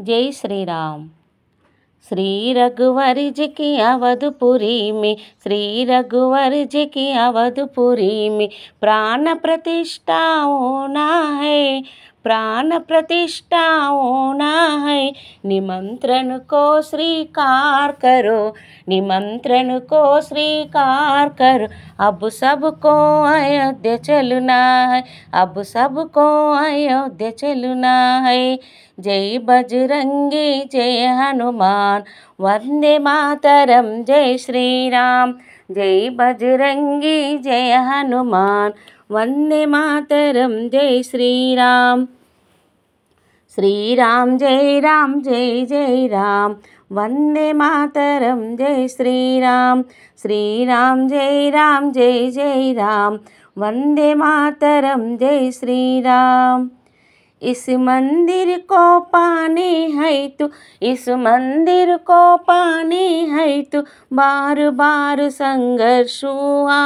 जय श्री राम। श्री रघुवर जी की अवधपुरी में, श्री रघुवर जी की अवधपुरी में प्राण प्रतिष्ठा होना है, प्राण प्रतिष्ठा होना है। निमंत्रण को स्वीकार करो, निमंत्रण को स्वीकार करो। अब सबको अयोध्या चलना है, अब सबको अयोध्या चलना है। जय बजरंगी जय हनुमान, वंदे मातरम जय श्री राम। जय बजरंगी जय हनुमान, वंदे मातरम जय श्री राम। श्री राम जय जय राम, वंदे मातरम जय श्री राम। श्री राम जय जय राम, वंदे मातरम जय श्री राम। इस मंदिर को पाने है तू, इस मंदिर को पाने है तू, बार बार संघर्ष हुआ,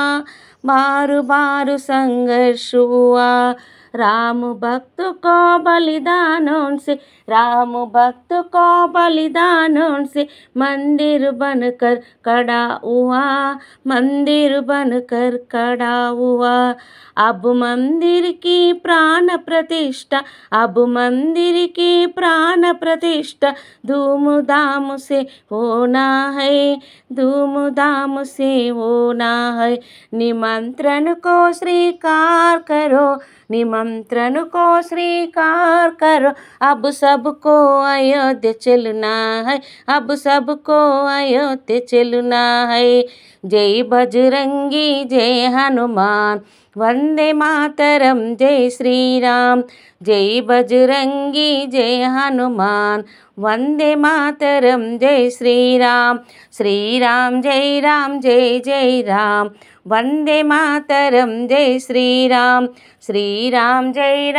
बार बार संघर्ष हुआ। राम भक्त को बलिदानों से, राम भक्त को बलिदानों से मंदिर बनकर खड़ा हुआ, मंदिर बनकर खड़ा हुआ। अब मंदिर की प्राण प्रतिष्ठा, अब मंदिर की प्राण प्रतिष्ठा धूमधाम से होना है, धूमधाम से होना है। निमंत्रण को स्वीकार करो, निमंत्रण को स्वीकार करो। अब सबको अयोध्या चलना है, अब सबको अयोध्या चलना है। जय बजरंगी जय हनुमान, वंदे मातरम जय श्री राम। जय बजरंगी जय हनुमान, वंदे मातरम जय श्री राम। श्री राम जय जय राम, वंदे मातरम जय श्री राम। श्री राम जय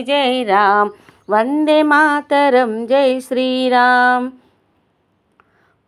जय राम, वंदे मातरम जय श्री राम।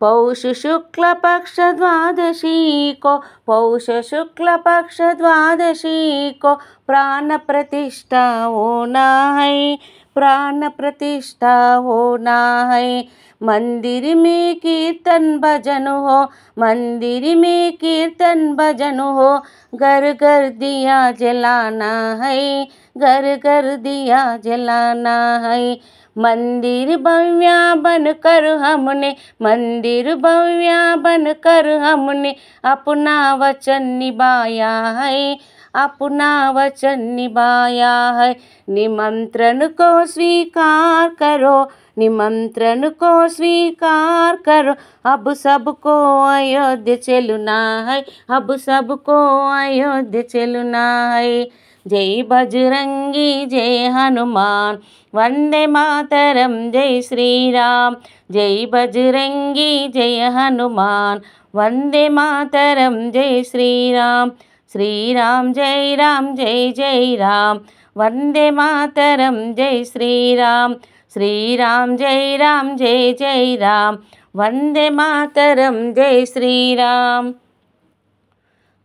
पौष शुक्ल पक्ष द्वादशी को, पौष शुक्ल पक्ष द्वादशी को प्राण प्रतिष्ठा होना है, प्राण प्रतिष्ठा होना है। मंदिर में कीर्तन भजन हो, मंदिर में कीर्तन भजन हो। घर घर दिया जलाना है, घर घर दिया जलाना है। मंदिर भव्य बनकर हमने, मंदिर भव्य बनकर हमने अपना वचन निभाया है, अपना वचन निभाया है। निमंत्रण को स्वीकार करो, निमंत्रण को स्वीकार करो। अब सबको अयोध्या चलना है, अब सबको अयोध्या चलना है। जय बजरंगी जय हनुमान, वंदे मातरम जय श्री राम। जय बजरंगी जय हनुमान, वंदे मातरम जय श्री राम। श्री राम जय जय राम, वंदे मातरम जय श्री राम। श्री राम जय जय राम, वंदे मातरम जय श्री राम।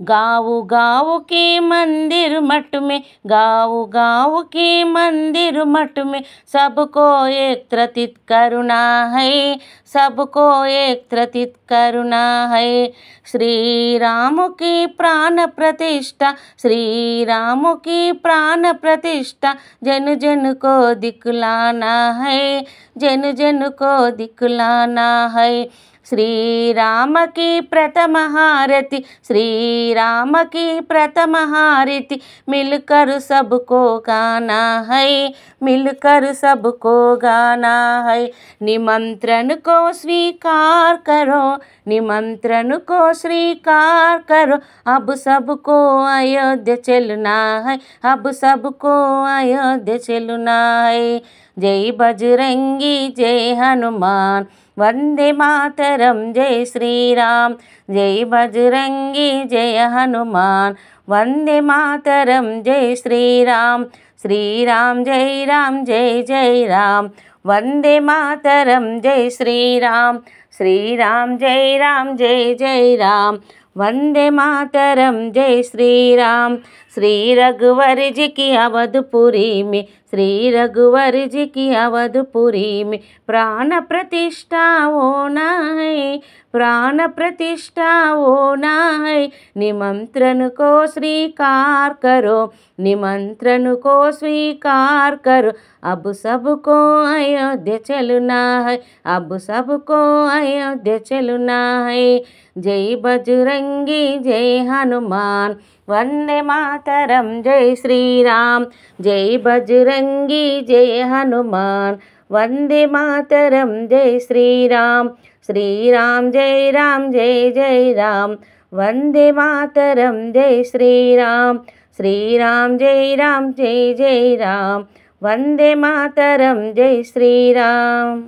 गाँव गाँव के मंदिर मठ में, गाँव गाँव के मंदिर मठ में सबको एकत्रित करना है, सबको एकत्रित करना है। श्री राम की प्राण प्रतिष्ठा, श्री राम की प्राण प्रतिष्ठा जन जन को दिखलाना है, जन जन को दिखलाना है। श्री राम की प्रथम आरती, श्री राम की प्रथम आरती मिलकर सबको गाना है, मिलकर सबको गाना है। निमंत्रण को स्वीकार करो, निमंत्रण को स्वीकार करो। अब सबको अयोध्या चलना है, अब सबको अयोध्या चलना है। जय बजरंगी जय हनुमान, वंदे मातरम जय श्री राम। जय बजरंगी जय हनुमान, वंदे मातरम जय श्री राम। श्री राम जय जय राम, वंदे मातरम जय श्री राम। श्री राम जय जय राम, वंदे मातरम जय श्री राम। श्री रघुवर जी की अवधपुरी में, श्री रघुवर जी की अवधपुरी में प्राण प्रतिष्ठा होना है, प्राण प्रतिष्ठा होना है। निमंत्रण को स्वीकार करो, निमंत्रण को स्वीकार करो। अब सबको अयोध्या चलना है, अब सबको अयोध्या चलना है। जय बजरंगी जय हनुमान, वंदे मातरम जय श्री राम। जय बजरंगी जय हनुमान, वंदे मातरम जय श्री राम। श्री राम जय राम जय जय राम, वंदे मातरम जय श्री राम। श्री राम जय जय राम, वंदे मातरम जय श्री राम।